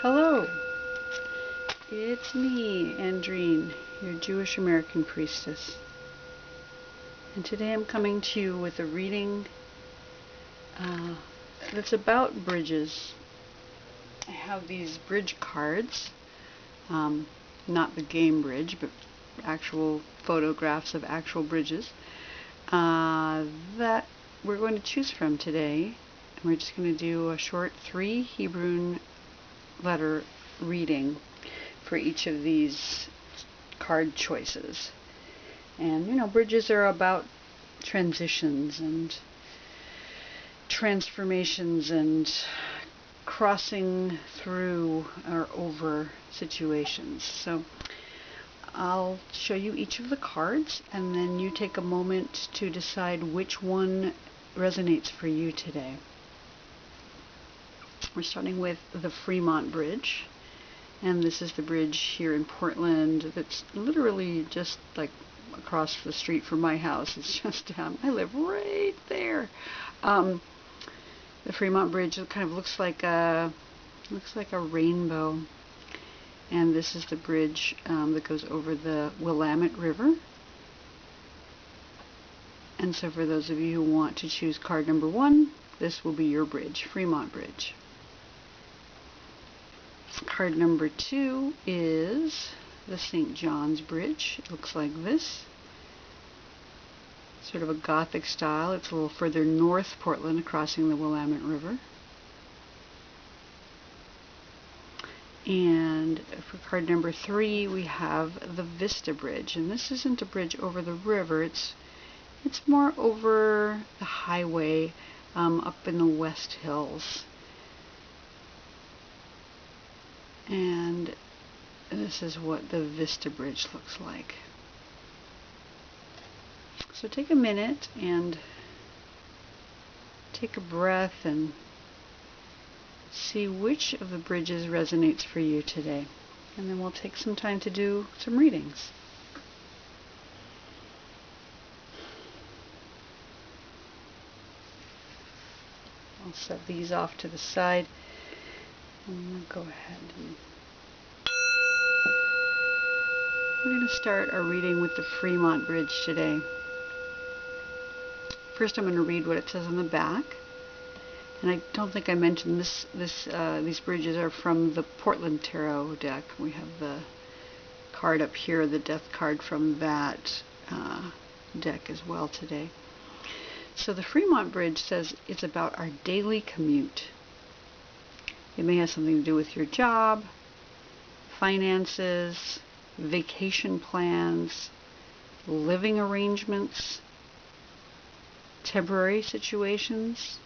Hello, it's me, Andrine, your Jewish American Priestess. And today I'm coming to you with a reading that's about bridges. I have these bridge cards, not the game bridge, but actual photographs of actual bridges that we're going to choose from today. And we're just going to do a short 3 Hebrew letter reading for each of these card choices. And you know, bridges are about transitions and transformations and crossing through or over situations. So I'll show you each of the cards, and then you take a moment to decide which one resonates for you today. We're starting with the Fremont Bridge, and this is the bridge here in Portland that's literally just like across the street from my house. It's just I live right there. The Fremont Bridge kind of looks like a rainbow, and this is the bridge that goes over the Willamette River. And so for those of you who want to choose card number 1, this will be your bridge, Fremont Bridge. Card number 2 is the St. John's Bridge. It looks like this. Sort of a Gothic style. It's a little further north Portland, crossing the Willamette River. And for card number 3, we have the Vista Bridge. And this isn't a bridge over the river. It's more over the highway up in the West Hills. And this is what the Vista Bridge looks like. So take a minute and take a breath and see which of the bridges resonates for you today. And then we'll take some time to do some readings. I'll set these off to the side. I'm going to go ahead and we're going to start our reading with the Fremont Bridge today. First I'm going to read what it says on the back. And I don't think I mentioned these bridges are from the Portland Tarot deck. We have the card up here, the death card from that deck as well today. So the Fremont Bridge says it's about our daily commute. It may have something to do with your job, finances, vacation plans, living arrangements, temporary situations,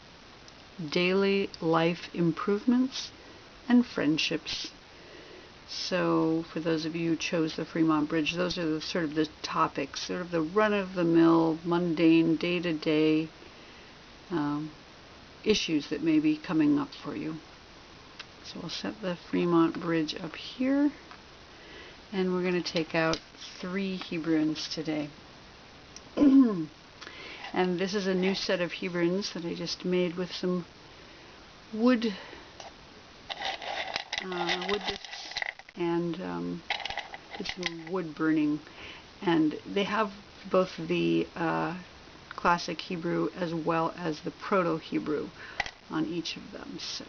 daily life improvements, and friendships. So for those of you who chose the Fremont Bridge, those are the sort of the topics, sort of the run-of-the-mill, mundane, day-to-day issues that may be coming up for you. So we'll set the Fremont Bridge up here, and we're going to take out 3 Hebrunes today. And this is a new set of Hebrunes that I just made with some wood discs and did some wood burning. And they have both the classic Hebrew as well as the Proto-Hebrew on each of them. So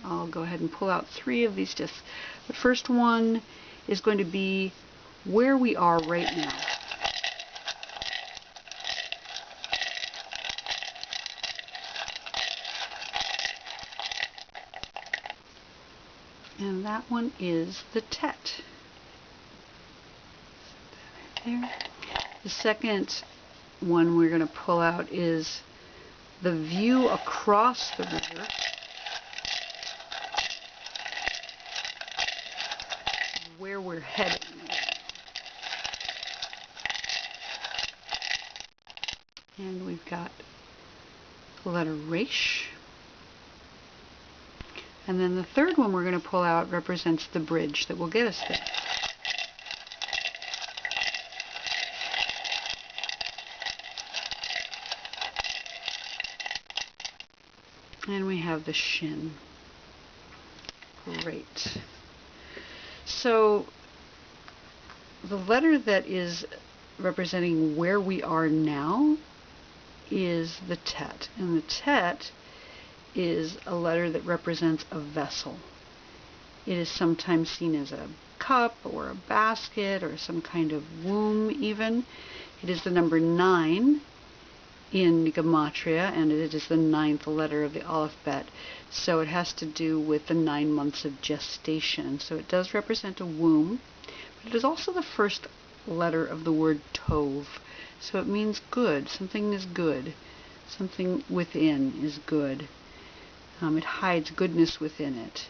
I'll go ahead and pull out 3 of these discs. The first one is going to be where we are right now. And that one is the Tet. Set that right there. The second one we're going to pull out is the view across the river. Where we're headed. And we've got the letter Resh. And then the third one we're going to pull out represents the bridge that will get us there. And we have the Shin. Great. So the letter that is representing where we are now is the tet. And the tet is a letter that represents a vessel. It is sometimes seen as a cup or a basket or some kind of womb even. It is the number 9 in Gematria, and it is the 9th letter of the alphabet. So it has to do with the 9 months of gestation. So it does represent a womb, but it is also the first letter of the word tov. So it means good. Something is good. Something within is good. It hides goodness within it.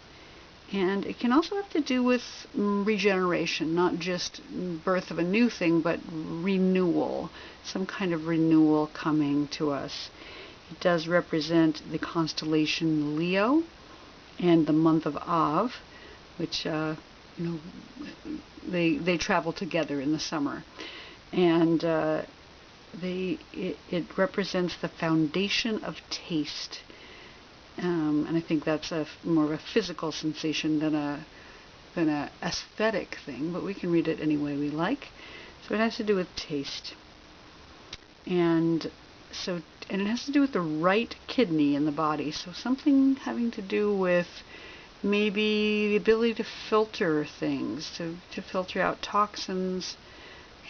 And it can also have to do with regeneration, not just birth of a new thing, but renewal, some kind of renewal coming to us. It does represent the constellation Leo and the month of Av, which they travel together in the summer. And it represents the foundation of taste. And I think that's more of a physical sensation than a aesthetic thing, but we can read it any way we like. So it has to do with taste, and it has to do with the right kidney in the body. So something having to do with maybe the ability to filter things, to filter out toxins,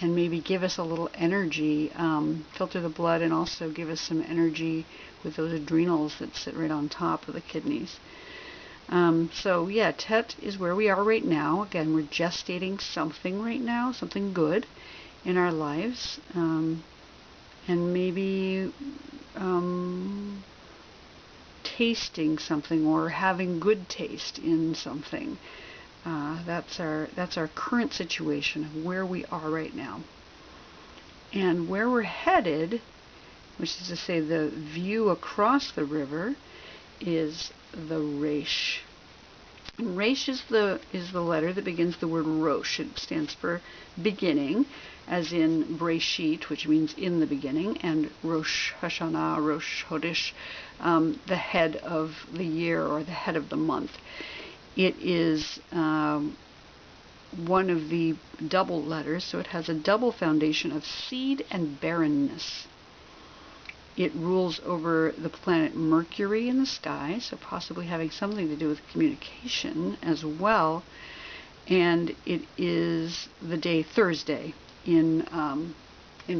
and maybe give us a little energy, filter the blood, and also give us some energy with those adrenals that sit right on top of the kidneys. So yeah, tet is where we are right now. Again, we're gestating something right now, something good in our lives, and maybe tasting something or having good taste in something. That's our current situation of where we are right now. And where we're headed, which is to say the view across the river, is the Resh. And Resh is the letter that begins the word Rosh. It stands for beginning, as in Breshit, which means in the beginning, and Rosh Hashanah, Rosh Chodesh, the head of the year or the head of the month. It is one of the double letters, so it has a double foundation of seed and barrenness. It rules over the planet Mercury in the sky, so possibly having something to do with communication as well. And it is the day Thursday in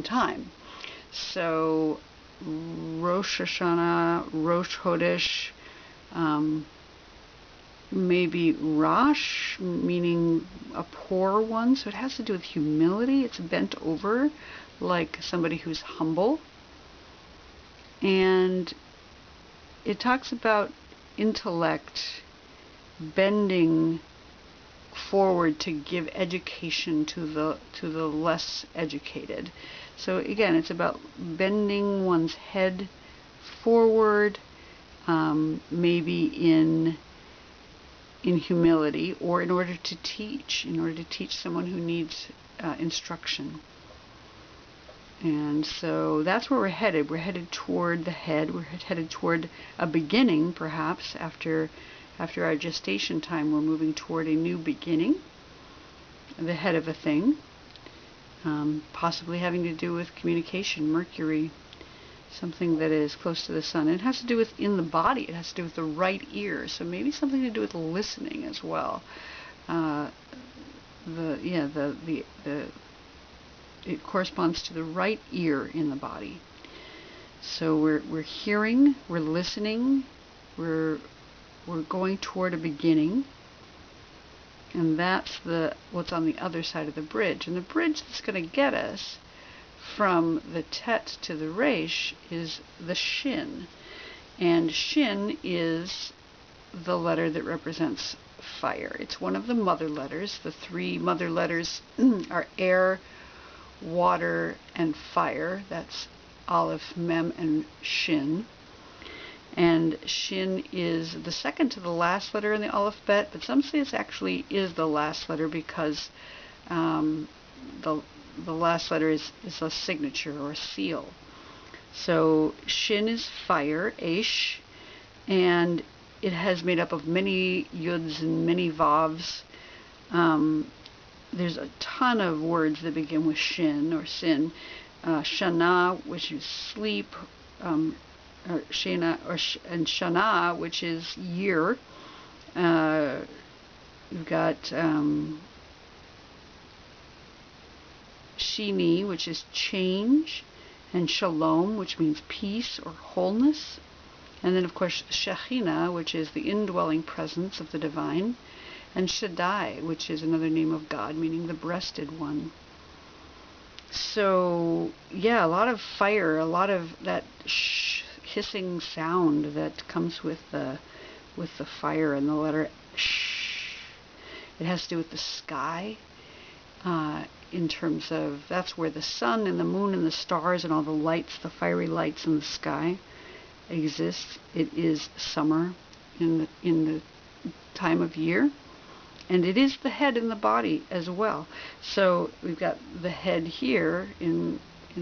time. So Rosh Hashanah, Rosh Chodesh, maybe Rosh, meaning a poor one. So it has to do with humility. It's bent over, like somebody who's humble. And it talks about intellect bending forward to give education to the less educated. So again, it's about bending one's head forward, maybe in humility, or in order to teach someone who needs instruction. And so that's where we're headed. We're headed toward the head. We're headed toward a beginning, perhaps, after our gestation time. We're moving toward a new beginning, the head of a thing, possibly having to do with communication, Mercury, something that is close to the sun. It has to do with in the body. It has to do with the right ear. So maybe something to do with listening as well. It corresponds to the right ear in the body. So we're hearing, we're listening, we're going toward a beginning, and that's what's on the other side of the bridge. And the bridge that's going to get us from the tet to the resh is the shin. And shin is the letter that represents fire. It's one of the mother letters. The 3 mother letters are air, water, and fire. That's Aleph, Mem, and Shin. And Shin is the second to the last letter in the alphabet, but some say it actually is the last letter because the last letter is a signature or a seal. So Shin is fire, Aish, and it has made up of many yuds and many vavs. There's a ton of words that begin with shin or sin. Shana, which is sleep, or shana, and shana, which is year. You've got shini, which is change, and shalom, which means peace or wholeness. And then, of course, Shekhinah, which is the indwelling presence of the divine, and Shaddai, which is another name of God, meaning the breasted one. So, yeah, a lot of fire, a lot of that hissing sound that comes with the fire and the letter sh. It has to do with the sky, in terms of that's where the sun and the moon and the stars and all the lights, the fiery lights in the sky exists. It is summer in the time of year, and it is the head in the body as well. So we've got the head here in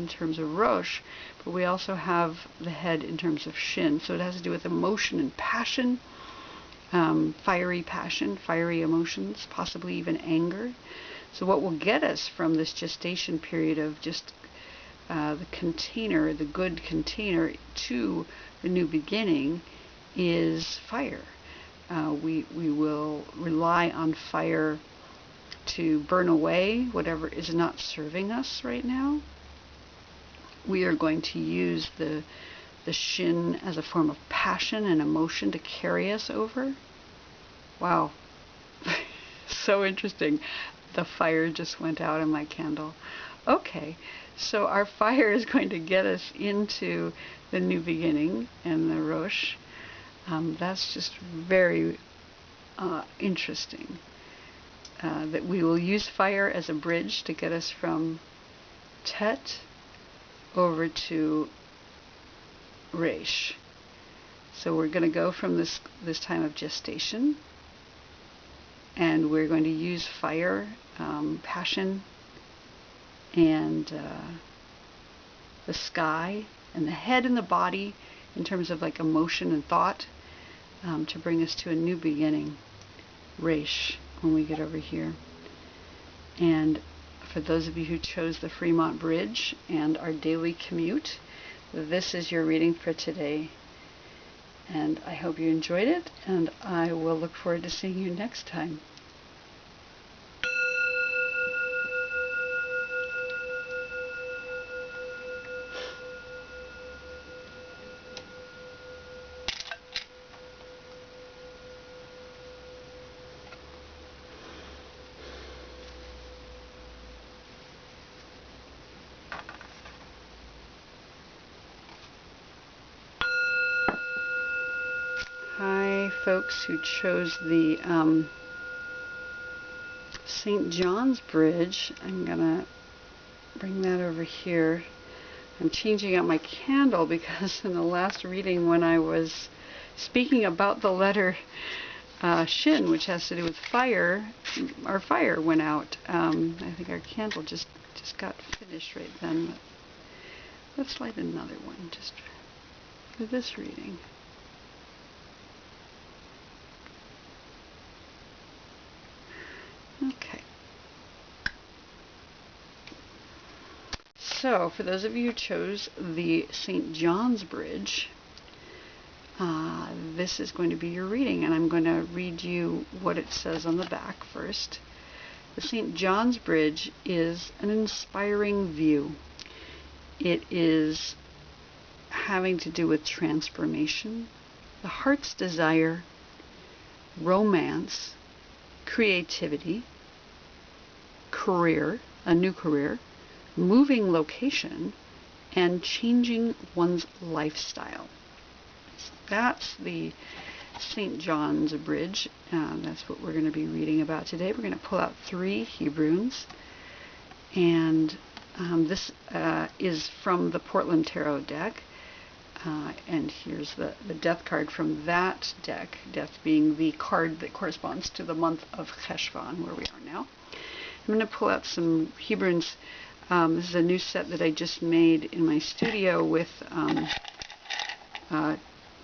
terms of Rosh, but we also have the head in terms of Shin. So it has to do with emotion and passion, fiery passion, fiery emotions, possibly even anger. So what will get us from this gestation period of just the container, the good container, to the new beginning is fire. We will rely on fire to burn away whatever is not serving us right now. We are going to use the shin as a form of passion and emotion to carry us over. Wow. So interesting. The fire just went out in my candle. Okay, so our fire is going to get us into the new beginning and the Rosh. That's just very interesting. That we will use fire as a bridge to get us from Tet over to Resh. So we're going to go from this time of gestation, and we're going to use fire, passion, and the sky, and the head and the body in terms of like emotion and thought, to bring us to a new beginning, Resh, when we get over here. And for those of you who chose the Fremont Bridge and our daily commute, this is your reading for today. And I hope you enjoyed it, and I will look forward to seeing you next time. Hi, folks who chose the St. John's Bridge. I'm going to bring that over here. I'm changing out my candle because in the last reading, when I was speaking about the letter Shin, which has to do with fire, our fire went out. I think our candle just got finished right then. Let's light another one just for this reading. Okay. So, for those of you who chose the St. John's Bridge, this is going to be your reading, and I'm going to read you what it says on the back first. The St. John's Bridge is an inspiring view. It is having to do with transformation, the heart's desire, romance, creativity, career, a new career, moving location, and changing one's lifestyle. So that's the St. John's Bridge. That's what we're going to be reading about today. We're going to pull out 3 Hebrunes, and this is from the Portland Tarot deck. And here's the death card from that deck, death being the card that corresponds to the month of Cheshvan, where we are now. I'm going to pull out some Hebrunes. This is a new set that I just made in my studio with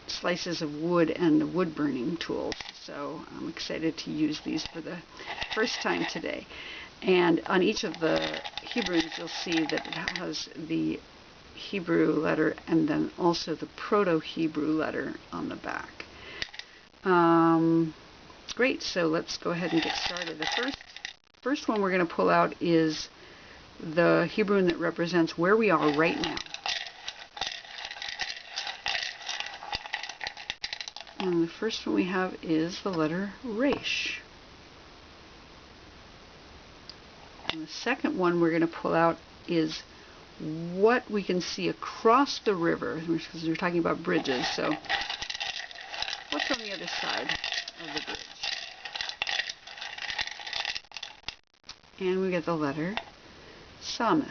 slices of wood and wood burning tools. So I'm excited to use these for the first time today. And on each of the Hebrunes, you'll see that it has the Hebrew letter and then also the Proto-Hebrew letter on the back. Great, so let's go ahead and get started. The first one we're going to pull out is the Hebrew that represents where we are right now. And the first one we have is the letter Resh. And the second one we're going to pull out is what we can see across the river, because we're talking about bridges. So what's on the other side of the bridge? And we get the letter Samech.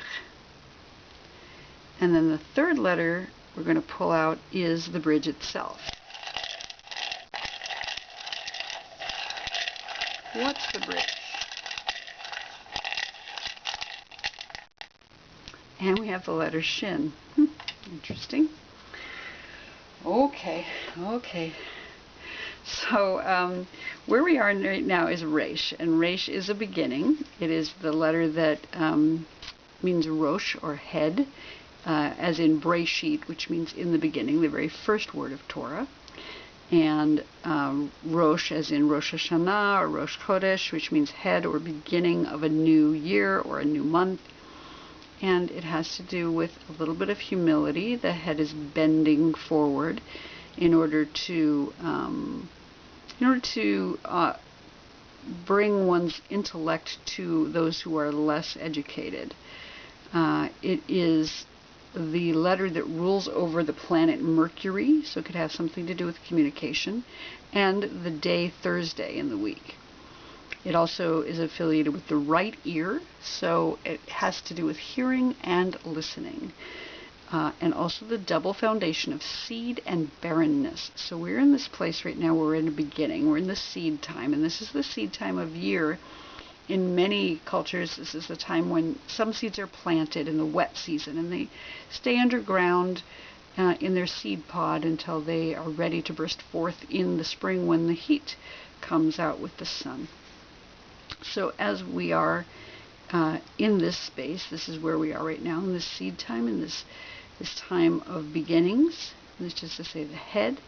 And then the third letter we're going to pull out is the bridge itself. What's the bridge? And we have the letter Shin. Interesting. Okay. So where we are right now is Resh, and Resh is a beginning. It is the letter that means Rosh, or head, as in Breshit, which means in the beginning, the very first word of Torah. And Rosh, as in Rosh Hashanah or Rosh Chodesh, which means head or beginning of a new year or a new month. And it has to do with a little bit of humility. The head is bending forward in order to bring one's intellect to those who are less educated. It is the letter that rules over the planet Mercury, so it could have something to do with communication, and the day Thursday in the week. It also is affiliated with the right ear, so it has to do with hearing and listening. And also the double foundation of seed and barrenness. So we're in this place right now where we're in the beginning. We're in the seed time, and this is the seed time of year. In many cultures, this is the time when some seeds are planted in the wet season, and they stay underground in their seed pod until they are ready to burst forth in the spring when the heat comes out with the sun. So as we are in this space, this is where we are right now, in this seed time, in this time of beginnings, which is to say the head,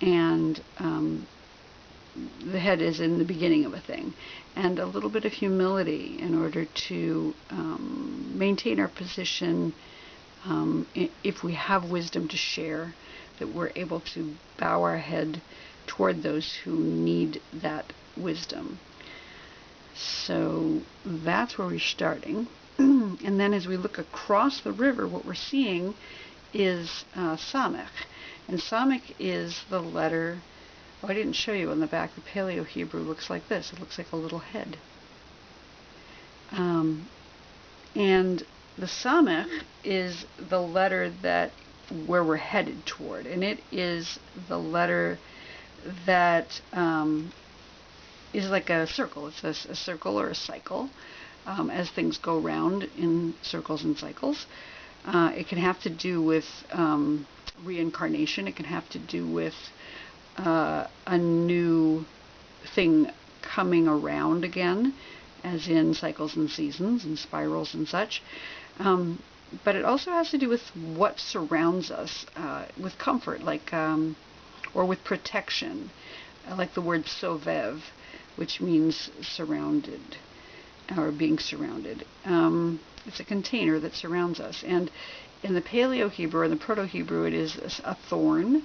and the head is in the beginning of a thing, and a little bit of humility in order to maintain our position, if we have wisdom to share, that we're able to bow our head toward those who need that wisdom. So that's where we're starting. And then as we look across the river, what we're seeing is Samech. And Samech is the letter, I didn't show you on the back, the Paleo Hebrew looks like this. It looks like a little head. And the Samech is the letter where we're headed toward. And it is the letter that is like a circle. It's a circle or a cycle, as things go round in circles and cycles. It can have to do with reincarnation. It can have to do with a new thing coming around again, as in cycles and seasons and spirals and such. But it also has to do with what surrounds us, with comfort, like or with protection, like the word sovev, which means surrounded or being surrounded. It's a container that surrounds us. And in the Paleo Hebrew or the Proto-Hebrew, it is a thorn.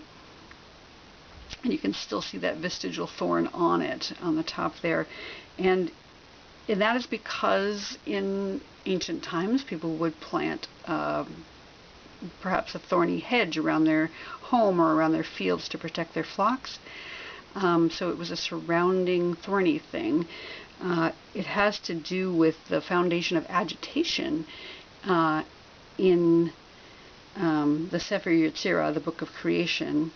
And you can still see that vestigial thorn on it, on the top there. And that is because in ancient times, people would plant perhaps a thorny hedge around their home or around their fields to protect their flocks. So it was a surrounding thorny thing. It has to do with the foundation of agitation in the Sefer Yetzirah, the Book of Creation,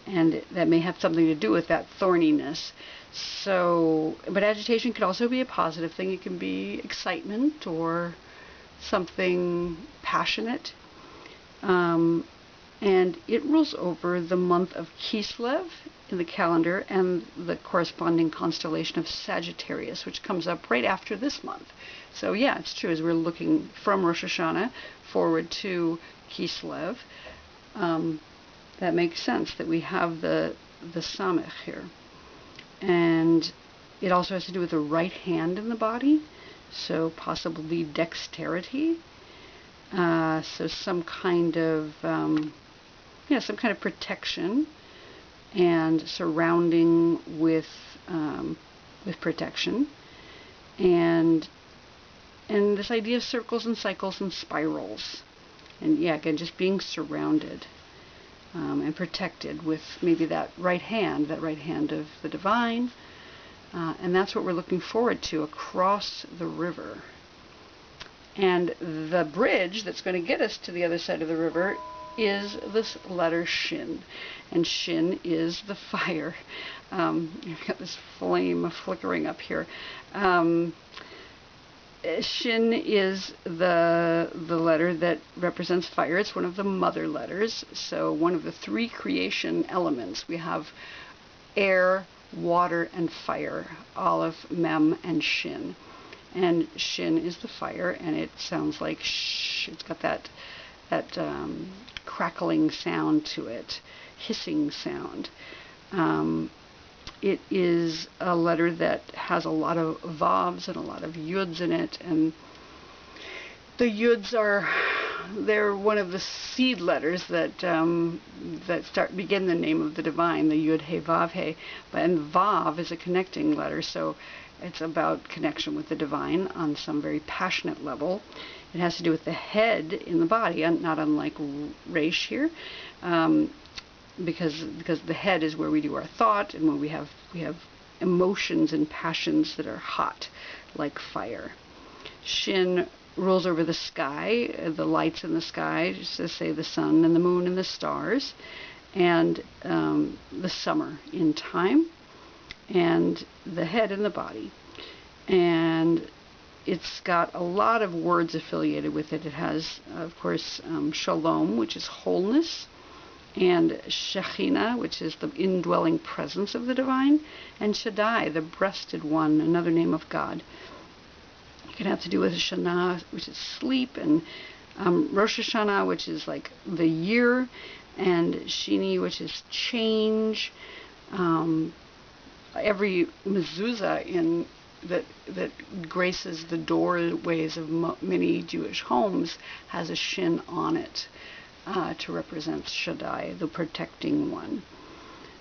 and that may have something to do with that thorniness. So, but agitation could also be a positive thing. It can be excitement or something passionate. And it rules over the month of Kislev in the calendar and the corresponding constellation of Sagittarius, which comes up right after this month. So yeah, it's true, as we're looking from Rosh Hashanah forward to Kislev, that makes sense that we have the Samech here. And it also has to do with the right hand in the body, so possibly dexterity. So some kind of protection and surrounding with protection, and this idea of circles and cycles and spirals, and yeah, again, just being surrounded and protected with maybe that right hand of the divine, and that's what we're looking forward to across the river. And the bridge that's going to get us to the other side of the river is this letter Shin. And Shin is the fire. You've got this flame flickering up here. Shin is the letter that represents fire. It's one of the mother letters. So one of the three creation elements. We have air, water, and fire. Aleph, Mem, and Shin. And Shin is the fire, and it sounds like shh. It's got that crackling sound to it, hissing sound. It is a letter that has a lot of vavs and a lot of yuds in it, and the yuds they're one of the seed letters that begin the name of the divine, the yud he vav he, and vav is a connecting letter, so it's about connection with the divine on some very passionate level. It has to do with the head in the body, not unlike Reish here, because the head is where we do our thought, and when we have emotions and passions that are hot, like fire. Shin rules over the sky, the lights in the sky, just to say the sun and the moon and the stars, and the summer in time, and the head and the body. And it's got a lot of words affiliated with it. It has, of course, shalom, which is wholeness, and Shekhinah, which is the indwelling presence of the divine, and Shaddai, the breasted one, another name of God. It can have to do with Shana, which is sleep, and Rosh Hashanah, which is like the year, and Shini, which is change. Every mezuzah that graces the doorways of many Jewish homes has a shin on it to represent Shaddai, the protecting one.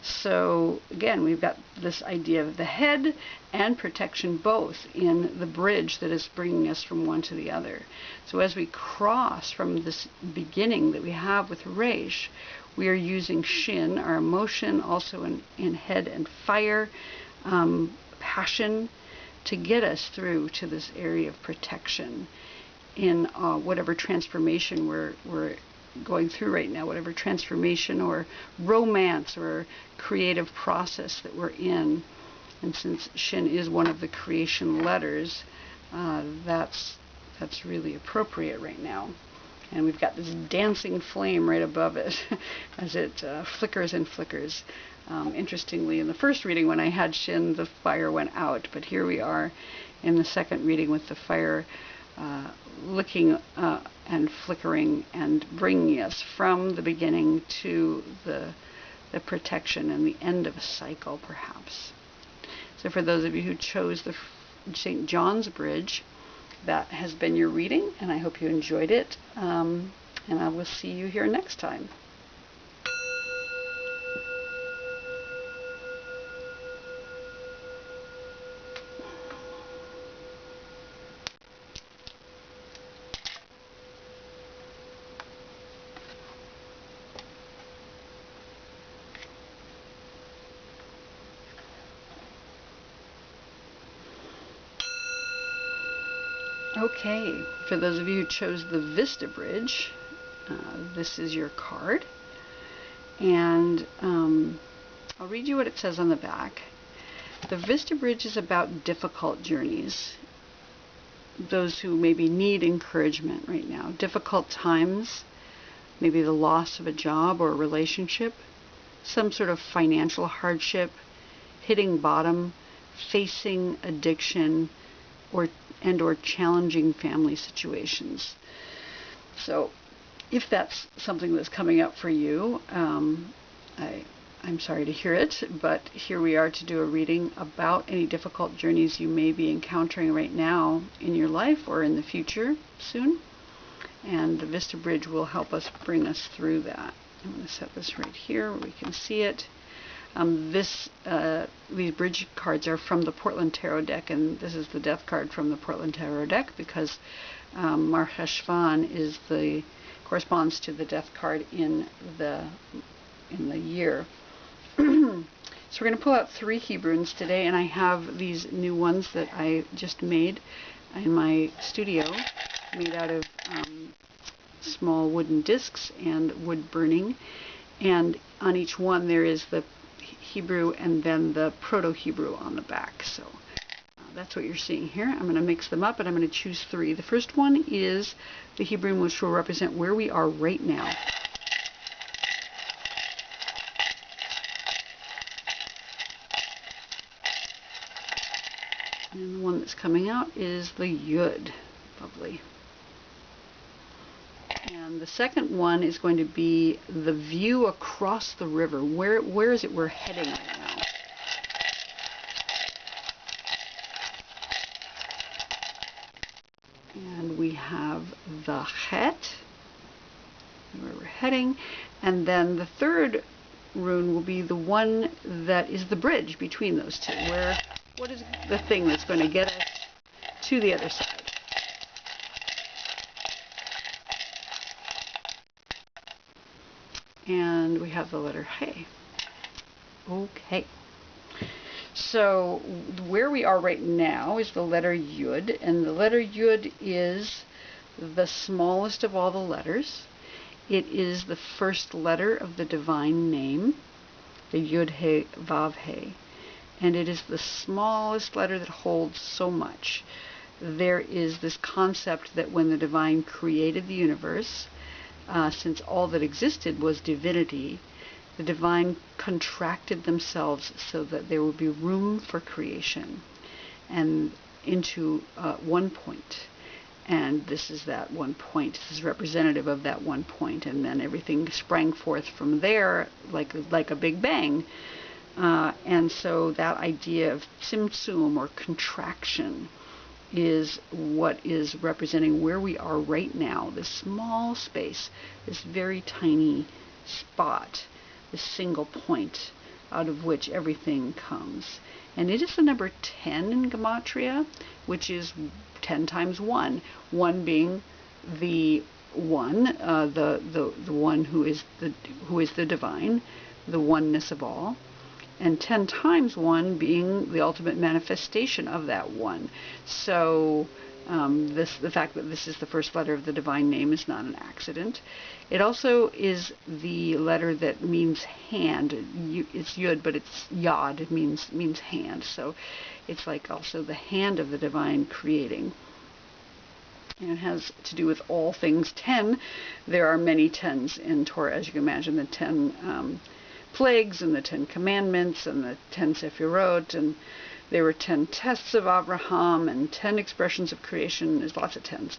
So again, we've got this idea of the head and protection both in the bridge that is bringing us from one to the other. So as we cross from this beginning that we have with Reish, we are using Shin, our emotion, also in head and fire, passion, to get us through to this area of protection in whatever transformation we're going through right now, whatever transformation or romance or creative process that we're in. And since Shin is one of the creation letters, that's really appropriate right now. And we've got this dancing flame right above it as it flickers and flickers. Interestingly, in the first reading when I had Shin, the fire went out, but here we are in the second reading with the fire licking and flickering and bringing us from the beginning to the protection and the end of a cycle, perhaps. So for those of you who chose the St. John's Bridge, that has been your reading, and I hope you enjoyed it, and I will see you here next time. Okay, for those of you who chose the Vista Bridge, this is your card, and I'll read you what it says on the back. The Vista Bridge is about difficult journeys, those who maybe need encouragement right now, difficult times, maybe the loss of a job or a relationship, some sort of financial hardship, hitting bottom, facing addiction, or challenging family situations. So if that's something that's coming up for you, I'm sorry to hear it, but here we are to do a reading about any difficult journeys you may be encountering right now in your life or in the future soon. And the Vista Bridge will help us bring us through that. I'm going to set this right here where we can see it. These bridge cards are from the Portland Tarot deck, and this is the Death card from the Portland Tarot deck because Marcheshvan corresponds to the Death card in the year. So we're going to pull out 3 Hebrunes today, and I have these new ones that I just made in my studio, made out of small wooden discs and wood burning. And on each one there is the Hebrew and then the Proto-Hebrew on the back. So that's what you're seeing here. I'm going to mix them up, and I'm going to choose 3. The first one is the Hebrew, which will represent where we are right now. And the one that's coming out is the Yud. Lovely. And the second one is going to be the view across the river. Where is it we're heading right now? And we have the Het, where we're heading. And then the third rune will be the one that is the bridge between those two. What is the thing that's going to get us to the other side? And we have the letter He. Okay. So where we are right now is the letter Yud, and the letter Yud is the smallest of all the letters. It is the first letter of the divine name, the Yud He Vav He, and it is the smallest letter that holds so much. There is this concept that when the divine created the universe, since all that existed was divinity, the divine contracted themselves so that there would be room for creation and into one point. And this is that one point. This is representative of that one point. And then everything sprang forth from there like a big bang. And so that idea of tzimtzum, or contraction, is what is representing where we are right now, this small space, this very tiny spot, this single point out of which everything comes. And it is the number 10 in Gematria, which is 10 times 1, 1 being the one, the one who is the divine, the oneness of all, and 10 times 1 being the ultimate manifestation of that one. So the fact that this is the first letter of the divine name is not an accident. It also is the letter that means hand. It's Yud, but it's Yod. It means hand. So it's like also the hand of the divine creating. And it has to do with all things 10. There are many 10s in Torah, as you can imagine, the 10 plagues and the 10 commandments and the 10 sephirot, and there were 10 tests of Abraham and 10 expressions of creation. There's lots of 10s.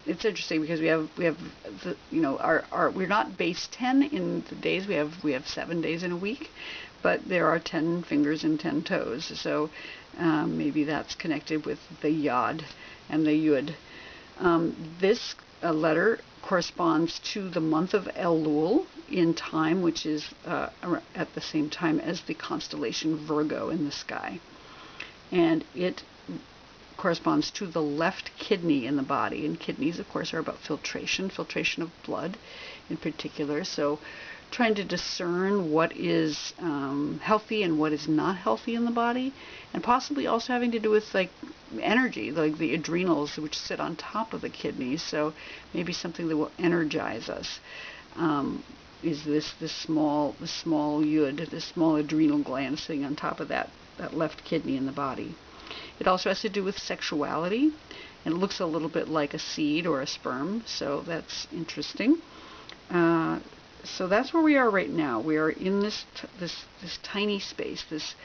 It's interesting because we have the, we're not base 10 in the days. We have 7 days in a week, but there are 10 fingers and 10 toes. So maybe that's connected with the Yod and the Yud. This letter corresponds to the month of Elul in time, which is at the same time as the constellation Virgo in the sky. And it corresponds to the left kidney in the body. And kidneys, of course, are about filtration of blood in particular. So trying to discern what is healthy and what is not healthy in the body, and possibly also having to do with like energy, like the adrenals, which sit on top of the kidneys. So maybe something that will energize us is this small Yud, this small adrenal gland sitting on top of that left kidney in the body. It also has to do with sexuality. It looks a little bit like a seed or a sperm, so that's interesting. So that's where we are right now. We are in this tiny space, this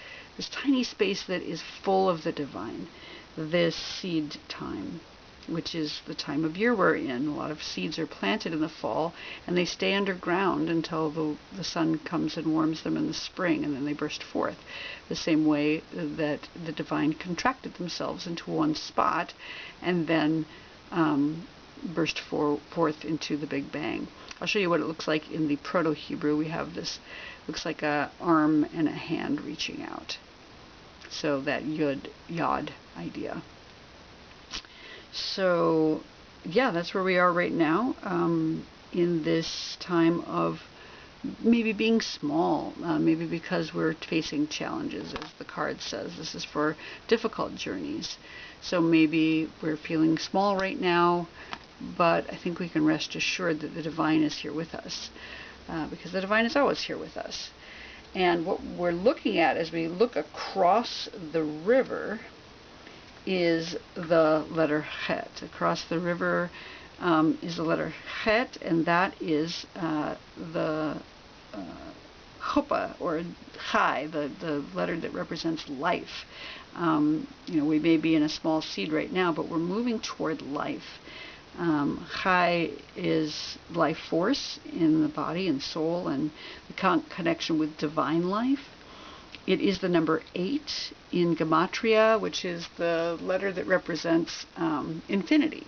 tiny space that is full of the divine, this seed time, which is the time of year we're in. A lot of seeds are planted in the fall, and they stay underground until the sun comes and warms them in the spring, and then they burst forth, the same way that the divine contracted themselves into one spot and then burst forth into the Big Bang. I'll show you what it looks like in the Proto-Hebrew. We have this, looks like an arm and a hand reaching out. So that yod idea. So yeah, that's where we are right now, in this time of maybe being small, maybe because we're facing challenges, as the card says. This is for difficult journeys. So maybe we're feeling small right now, but I think we can rest assured that the divine is here with us, because the divine is always here with us. And what we're looking at as we look across the river is the letter Het. Across the river is the letter Het, and that is the chuppah, or chai, the letter that represents life. We may be in a small seed right now, but we're moving toward life. Chai is life force in the body and soul, and the connection with divine life. It is the number 8 in Gematria, which is the letter that represents infinity.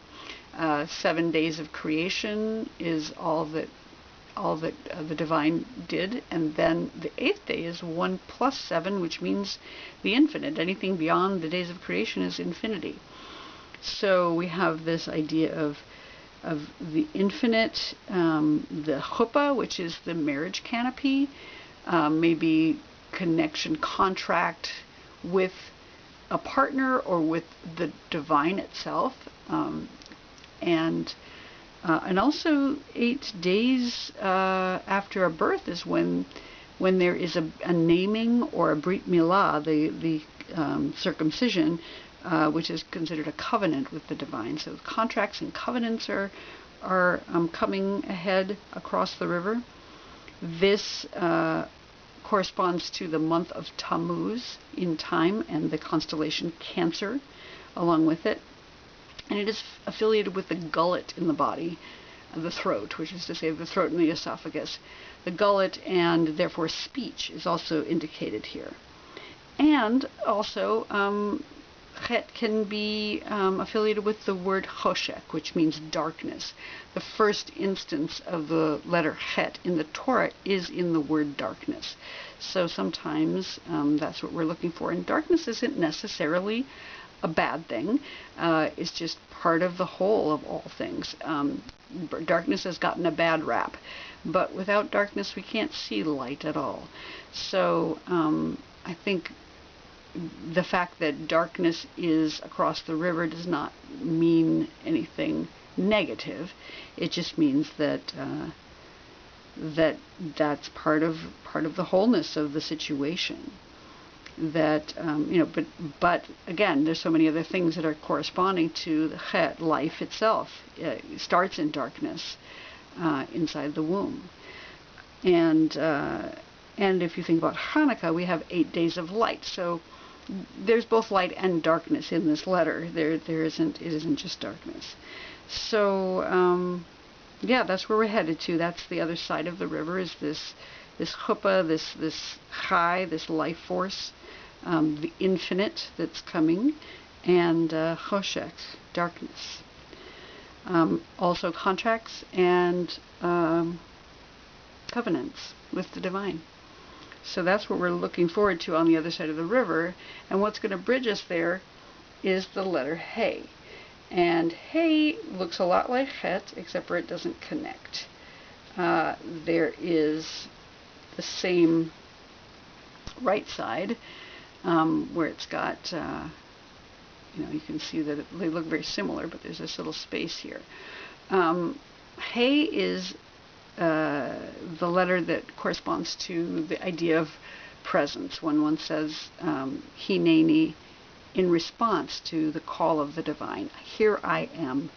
7 days of creation is all that the divine did, and then the 8th day is 1 plus 7, which means the infinite. Anything beyond the days of creation is infinity. So we have this idea of the infinite, the chuppah, which is the marriage canopy, maybe connection, contract with a partner or with the divine itself, and also 8 days after a birth is when there is a naming or a brit milah, the circumcision, which is considered a covenant with the divine. So contracts and covenants are coming ahead across the river. This corresponds to the month of Tammuz in time, and the constellation Cancer along with it. And it is affiliated with the gullet in the body, the throat, which is to say the throat and the esophagus. The gullet, and therefore speech, is also indicated here. And also, Het can be affiliated with the word choshek, which means darkness. The first instance of the letter Het in the Torah is in the word darkness. So sometimes that's what we're looking for. And darkness isn't necessarily a bad thing. It's just part of the whole of all things. Darkness has gotten a bad rap, but without darkness we can't see light at all. So I think the fact that darkness is across the river does not mean anything negative. It just means that that's part of the wholeness of the situation. That but again, there's so many other things that are corresponding to the Het. Life itself starts in darkness inside the womb, and if you think about Hanukkah, we have 8 days of light. So there's both light and darkness in this letter. It isn't just darkness. So yeah, that's where we're headed to. That's the other side of the river, is this chuppah, this chai, this life force, the infinite that's coming, and choshek, darkness. Also contracts and covenants with the divine. So that's what we're looking forward to on the other side of the river. And what's going to bridge us there is the letter He. And He looks a lot like Het, except for it doesn't connect. There is the same right side, where it's got, you can see that they look very similar, but there's this little space here. He is the letter that corresponds to the idea of presence. When one says Hineni, in response to the call of the divine. Here I am.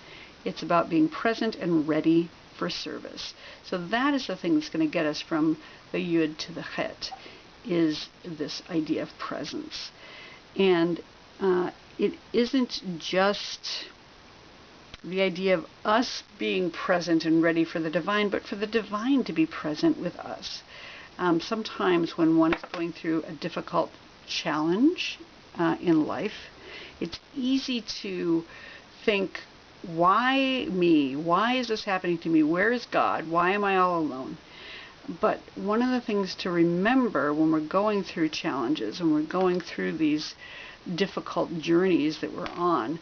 It's about being present and ready for service. So that is the thing that's going to get us from the Yud to the Het, is this idea of presence. And it isn't just the idea of us being present and ready for the divine, but for the divine to be present with us. Sometimes when one is going through a difficult challenge in life, it's easy to think, why me? Why is this happening to me? Where is God? Why am I all alone? But one of the things to remember when we're going through challenges, when we're going through these difficult journeys that we're on,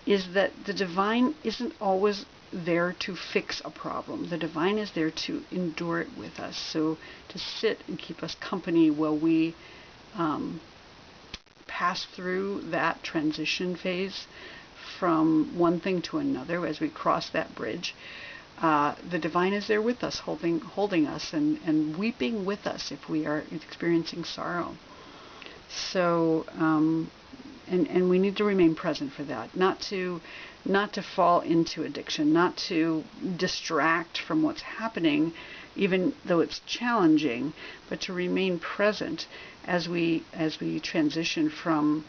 is that the divine isn't always there to fix a problem. The divine is there to endure it with us. So to sit and keep us company while we pass through that transition phase from one thing to another as we cross that bridge. The divine is there with us, holding us and weeping with us if we are experiencing sorrow. So, and we need to remain present for that, not to fall into addiction, not to distract from what's happening, even though it's challenging, but to remain present as we transition from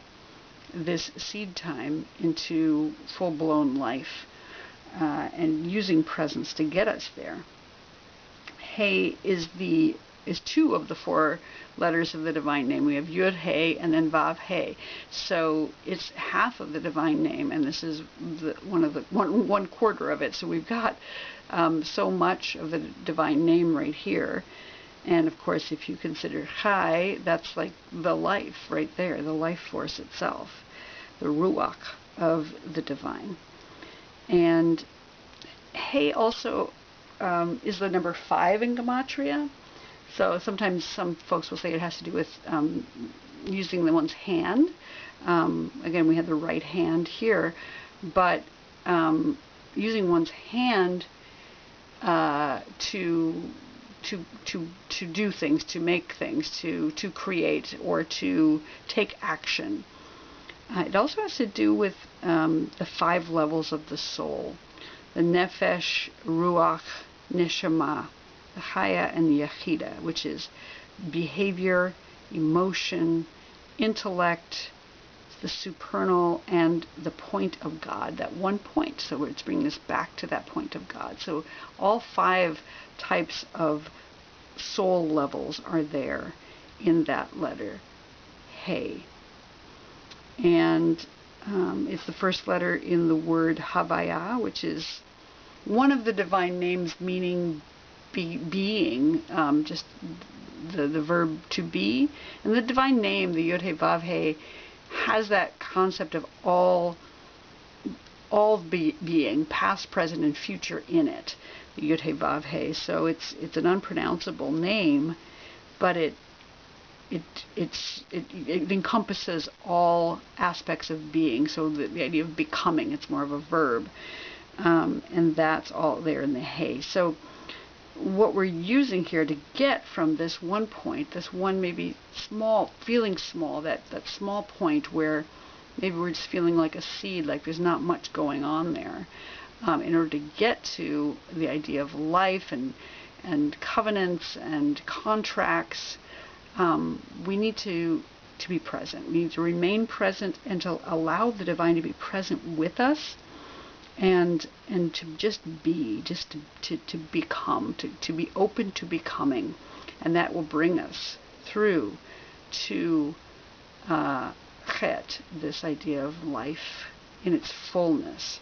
this seed time into full-blown life, and using presence to get us there. He is two of the four letters of the divine name. We have Yud He and then Vav He. So it's half of the divine name, and this is one quarter of it. So we've got so much of the divine name right here. And of course, if you consider Chai, that's like the life right there, the life force itself, the Ruach of the divine. And He also is the number 5 in Gematria. So sometimes some folks will say it has to do with using the one's hand. Again, we have the right hand here, but using one's hand to do things, to make things, to create, or to take action. It also has to do with the 5 levels of the soul: the Nefesh, Ruach, Neshama, the Chaya, and the Yechida, which is behavior, emotion, intellect, the supernal, and the point of God, that one point. So it's bringing us back to that point of God. So all 5 types of soul levels are there in that letter, He. And it's the first letter in the word Havaya, which is one of the divine names meaning being, just the verb to be. And the divine name, the Yod He Vav He, has that concept of all being, past, present, and future in it, the Yod He Vav He. So it's an unpronounceable name, but it encompasses all aspects of being. So the idea of becoming, it's more of a verb, and that's all there in the He. So what we're using here to get from this one point, this one maybe small, feeling small, that small point where maybe we're just feeling like a seed, like there's not much going on there, in order to get to the idea of life and covenants and contracts, we need to be present. We need to remain present and to allow the divine to be present with us, and to just be, to become, to be open to becoming, and that will bring us through to Chet, this idea of life in its fullness.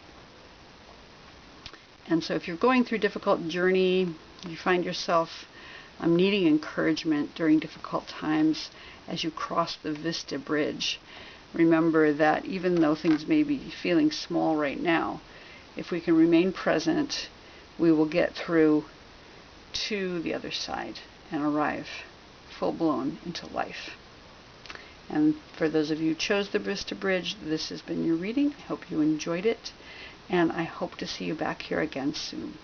And so if you're going through a difficult journey, you find yourself needing encouragement during difficult times as you cross the Vista Bridge, remember that even though things may be feeling small right now, if we can remain present, we will get through to the other side and arrive full-blown into life. And for those of you who chose the Vista Bridge, this has been your reading. I hope you enjoyed it, and I hope to see you back here again soon.